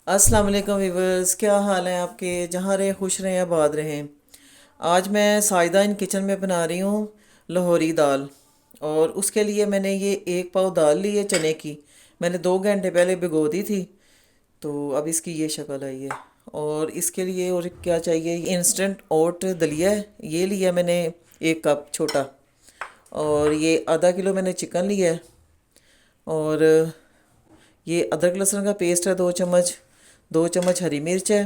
अस्सलाम वालेकुम वीवर्स, क्या हाल है आपके? जहाँ रहे खुश रहें, आबाद रहें। आज मैं साइदा इन किचन में बना रही हूँ लाहौरी दाल। और उसके लिए मैंने ये एक पाव दाल ली है चने की। मैंने 2 घंटे पहले भिगो दी थी। तो अब इसकी ये शक्ल आई है। और इसके लिए और क्या चाहिए, इंस्टेंट ओट दलिया है, ये लिया मैंने 1 कप छोटा। और ये आधा किलो मैंने चिकन लिया है। और ये अदरक लहसुन का पेस्ट है 2 चम्मच। 2 चम्मच हरी मिर्च है।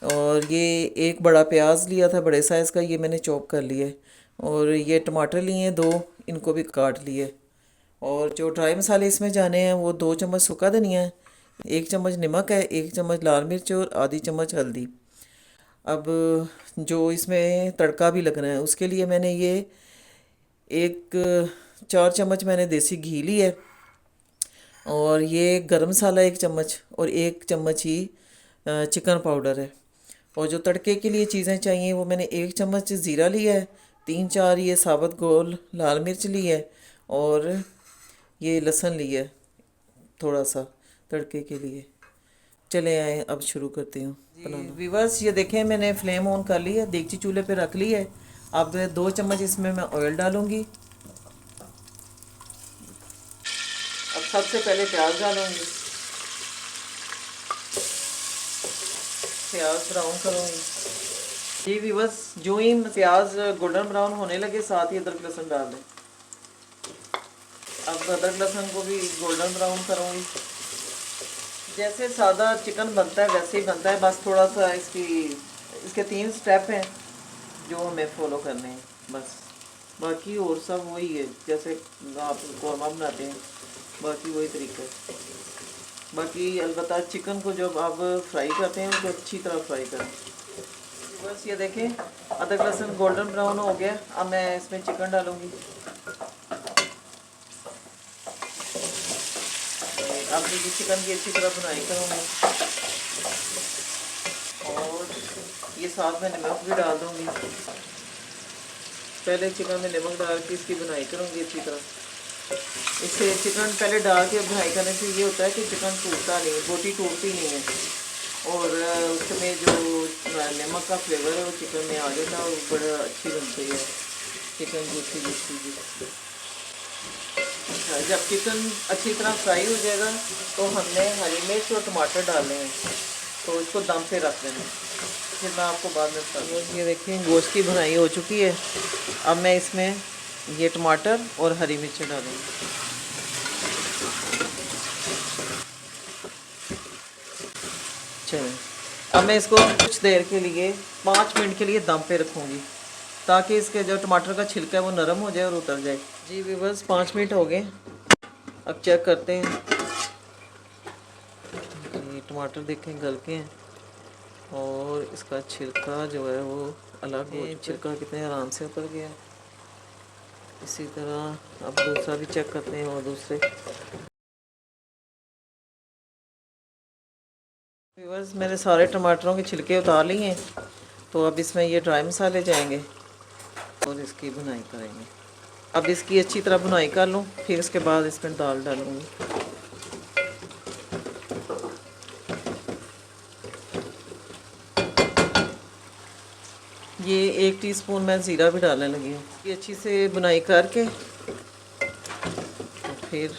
और ये एक बड़ा प्याज लिया था बड़े साइज़ का, ये मैंने चॉप कर लिया है। और ये टमाटर लिए हैं 2, इनको भी काट लिए। और जो ड्राई मसाले इसमें जाने हैं वो 2 चम्मच सूखा धनिया है, 1 चम्मच नमक है, 1 चम्मच लाल मिर्च और आधी चम्मच हल्दी। अब जो इसमें तड़का भी लगना है उसके लिए मैंने ये एक 4 चम्मच मैंने देसी घी लिया है। और ये गरम मसाला 1 चम्मच और 1 चम्मच ही चिकन पाउडर है। और जो तड़के के लिए चीज़ें चाहिए वो मैंने 1 चम्मच ज़ीरा लिया है, 3-4 ये साबुत गोल लाल मिर्च ली है। और ये लहसुन लिया है थोड़ा सा तड़के के लिए। चले आए, अब शुरू करती हूँ बनाना। वीवर्स, ये देखें मैंने फ्लेम ऑन कर ली है, देगची चूल्हे पे रख ली है। अब 2 चम्मच इसमें मैं ऑयल डालूँगी। अब सबसे पहले प्याज डालूँगी, प्याज ब्राउन करूँगी। जी व्यूअर्स, जो ही प्याज गोल्डन ब्राउन होने लगे साथ ही अदरक लहसुन डाल दें। अब अदरक लहसुन को भी गोल्डन ब्राउन करूँगी। जैसे सादा चिकन बनता है वैसे ही बनता है, बस थोड़ा सा इसके 3 स्टेप हैं जो हमें फॉलो करने हैं बस। बाकी और सब वही है जैसे आप कौरमा बनाते हैं, बाकी वही तरीका है। बाकी अलबत्ता चिकन को जब आप फ्राई करते हैं तो अच्छी तरह फ्राई करें। बस ये देखें अदरक लहसुन गोल्डन ब्राउन हो गया। अब मैं इसमें चिकन डालूंगी। अब ये चिकन की अच्छी तरह बुनाई करूँगी। और ये साथ में नमक भी डाल दूँगी। पहले चिकन में नमक डाल के इसकी बुनाई करूँगी अच्छी तरह। इससे चिकन पहले डाल के बुनाई करने से ये होता है कि चिकन टूटता नहीं, बोटी टूटती नहीं है। और उसमें जो नमक का फ्लेवर है वो चिकन में आ जाता है और बड़ा अच्छी बनती है चिकन जूसी जूसी जूसी। अच्छा, जब चिकन अच्छी तरह फ्राई हो जाएगा तो हमने हरी मिर्च और टमाटर डालने हैं, तो इसको दम पे रख देना। फिर मैं आपको बाद में बताऊँगी। ये देखिए गोश्त की भुनाई हो चुकी है। अब मैं इसमें ये टमाटर और हरी मिर्च डालूँगी। चलिए, अब मैं इसको कुछ देर के लिए 5 मिनट के लिए दम पे रखूँगी ताकि इसके जो टमाटर का छिलका है वो नरम हो जाए और उतर जाए। जी व्यूअर्स, 5 मिनट हो गए। अब चेक करते हैं। ये टमाटर देखें गल के हैं और इसका छिलका जो है वो अलग हो, छिलका कितने आराम से उतर गया। इसी तरह अब दूसरा भी चेक करते हैं। और दूसरे व्यूअर्स, मैंने सारे टमाटरों के छिलके उतार लिए हैं। तो अब इसमें ये ड्राई मसाले जाएंगे और इसकी भुनाई करेंगे। अब इसकी अच्छी तरह भुनाई कर लूँ, फिर इसके बाद इसमें दाल डालूँगी। ये 1 टीस्पून मैं ज़ीरा भी डालने लगी हूँ। ये अच्छी से बुनाई करके फिर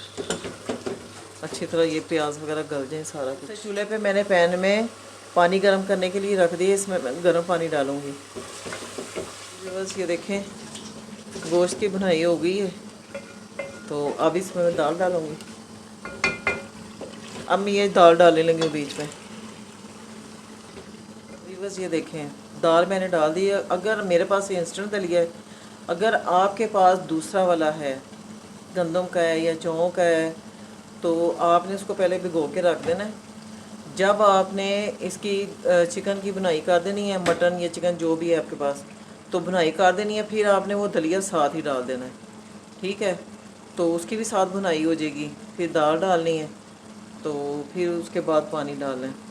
अच्छी तरह ये प्याज वगैरह गल जाए सारा कुछ। चूल्हे पे मैंने पैन में पानी गर्म करने के लिए रख दिया, इसमें मैं गर्म पानी डालूँगी। बस ये देखें गोश्त की बुनाई हो गई है, तो अब इसमें मैं दाल डालूँगी। अब मैं ये दाल डालने लगी हूँ बीच में। बस ये देखें दाल मैंने डाल दी है। अगर मेरे पास इंस्टेंट दलिया है, अगर आपके पास दूसरा वाला है गंदम का है या जौ का है, तो आपने उसको पहले भिगो के रख देना है। जब आपने इसकी चिकन की बुनाई कर देनी है, मटन या चिकन जो भी है आपके पास, तो बुनाई कर देनी है। फिर आपने वो दलिया साथ ही डाल देना है, ठीक है? तो उसकी भी साथ बुनाई हो जाएगी। फिर दाल डालनी है, तो फिर उसके बाद पानी डालना है।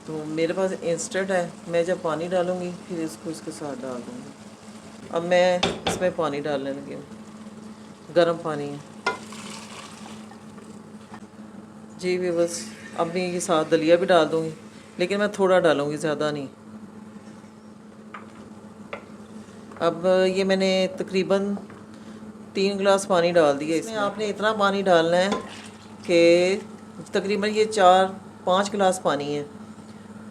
तो मेरे पास इंस्टेंट है, मैं जब पानी डालूँगी फिर इसको इसके साथ डाल दूँगी। अब मैं इसमें पानी डालने लगी हूँ, गर्म पानी है। जी भी बस, अब मैं ये साथ दलिया भी डाल दूँगी, लेकिन मैं थोड़ा डालूँगी, ज़्यादा नहीं। अब ये मैंने तकरीबन 3 गिलास पानी डाल दिया। इसमें आपने इतना पानी डालना है कि तकरीबन ये 4-5 गिलास पानी है।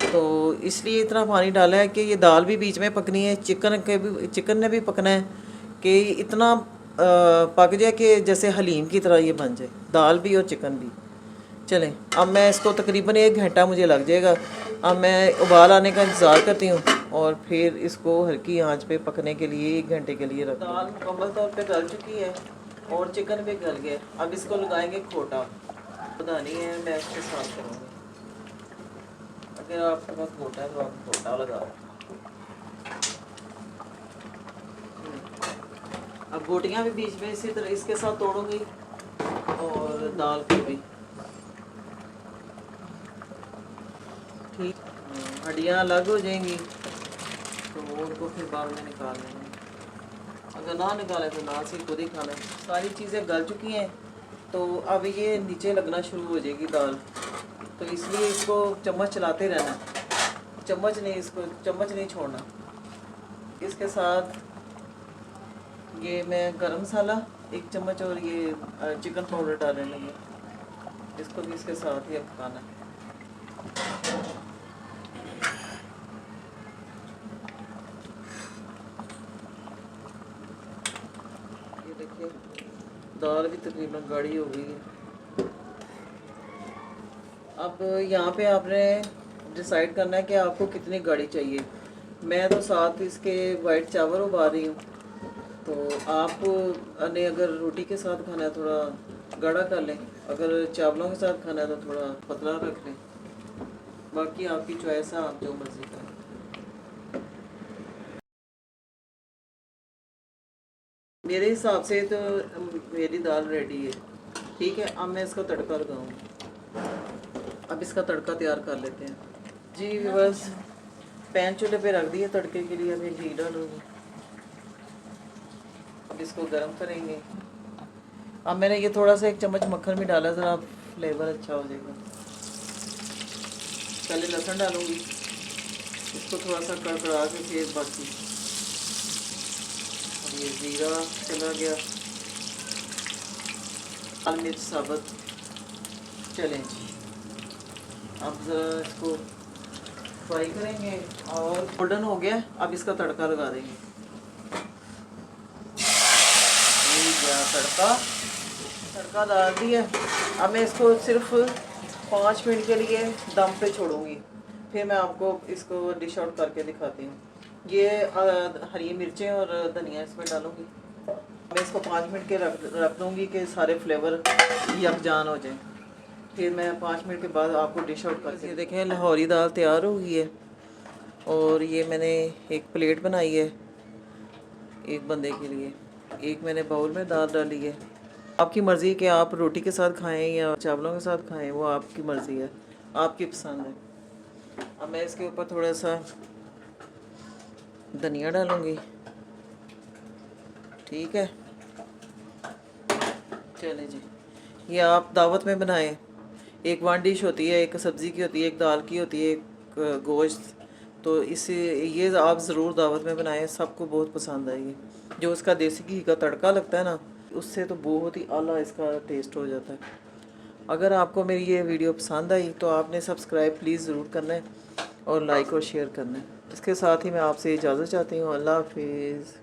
तो इसलिए इतना पानी डाला है कि ये दाल भी बीच में पकनी है, चिकन ने भी पकना है कि इतना पक जाए कि जैसे हलीम की तरह ये बन जाए, दाल भी और चिकन भी। चलें, अब मैं इसको तकरीबन 1 घंटा मुझे लग जाएगा। अब मैं उबाल आने का इंतज़ार करती हूँ और फिर इसको हल्की आंच पे पकने के लिए 1 घंटे के लिए रख। दाल मुकम्मल तौर पे गल चुकी है और चिकन भी गल गया। अब इसको लगाएंगे खोटा। बनानी है मैं इसके साथ करूँगी। अगर आपके पास खोटा है तो आप खोटा लगाओ। अब बोटियाँ भी बीच में इसी तरह इसके साथ तोड़ूंगी और दाल को भी। ठीक, हड्डियाँ अलग हो जाएंगी तो उनको फिर बाद में निकाल लेंगे। अगर ना निकाले तो ना से खुद ही खाना। सारी चीज़ें गल चुकी हैं तो अब ये नीचे लगना शुरू हो जाएगी दाल, तो इसलिए इसको चम्मच चलाते रहना, चम्मच नहीं छोड़ना। इसके साथ ये मैं गरम मसाला 1 चम्मच और ये चिकन पाउडर डालने लगी, इसको भी इसके साथ ही अब पकाना है। ये देखिए दाल भी तकरीबन गाढ़ी हो गई है। अब यहाँ पे आपने डिसाइड करना है कि आपको कितनी गाढ़ी चाहिए। मैं तो साथ इसके वाइट चावल उबाल रही हूँ, तो आप ने अगर रोटी के साथ खाना है थोड़ा गाढ़ा कर लें, अगर चावलों के साथ खाना है तो थोड़ा पतला रख लें। बाकी आपकी चॉइस है, आप जो मर्ज़ी करें। मेरे हिसाब से तो मेरी दाल रेडी है। ठीक है, अब मैं इसका तड़का लगाऊँ। अब इसका तड़का तैयार कर लेते हैं जी। बस पैन चूल्हे पे रख दिए तड़के के लिए। अभी घी डालूँगी, अब इसको गर्म करेंगे। अब मैंने ये थोड़ा सा 1 चम्मच मक्खन भी डाला, ज़रा फ्लेवर अच्छा हो जाएगा। पहले लहसुन डालूँगी, इसको थोड़ा सा कड़कड़ा के फिर बाकी। अब ये ज़ीरा चला गया, लाल मिर्च साबुत। चलें जी, अब ज़रा इसको फ्राई करेंगे और गोल्डन हो गया। अब इसका तड़का लगा देंगे। तड़का डाल दिया। अब मैं इसको सिर्फ 5 मिनट के लिए दम पे छोड़ूंगी, फिर मैं आपको इसको डिश आउट करके दिखाती हूँ। ये हरी मिर्चें और धनिया इसमें डालूंगी। मैं इसको 5 मिनट के रख दूँगी कि सारे फ्लेवर यकजान हो जाए। फिर मैं 5 मिनट के बाद आपको डिश आउट करके। ये देखें लाहौरी दाल तैयार हो गई है और ये मैंने एक प्लेट बनाई है एक बंदे के लिए। एक मैंने बाउल में दाल डाली है। आपकी मर्ज़ी कि आप रोटी के साथ खाएं या चावलों के साथ खाएं, वो आपकी मर्ज़ी है, आपकी पसंद है। अब मैं इसके ऊपर थोड़ा सा धनिया डालूँगी। ठीक है, चले जी। ये आप दावत में बनाएं। एक वन डिश होती है, एक सब्ज़ी की होती है, एक दाल की होती है, एक गोश्त। तो इसे ये आप ज़रूर दावत में बनाएं, सबको बहुत पसंद आएगी। जो उसका देसी घी का तड़का लगता है ना, उससे तो बहुत ही आला इसका टेस्ट हो जाता है। अगर आपको मेरी ये वीडियो पसंद आई तो आपने सब्सक्राइब प्लीज़ ज़रूर करना है और लाइक और शेयर करना है। इसके साथ ही मैं आपसे इजाज़त चाहती हूँ। अल्लाह हाफिज़।